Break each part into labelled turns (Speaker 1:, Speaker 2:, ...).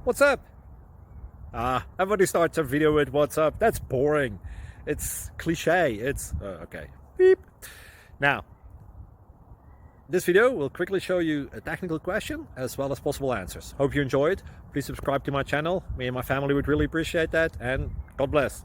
Speaker 1: What's up? Everybody starts a video with what's up. That's boring. It's cliche. It's okay. Beep. Now, this video will quickly show you a technical question as well as possible answers. Hope you enjoy it. Please subscribe to my channel. Me and my family would really appreciate that, and God bless.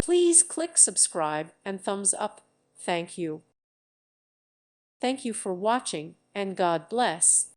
Speaker 2: Please click subscribe and thumbs up. Thank you. Thank you for watching, and God bless.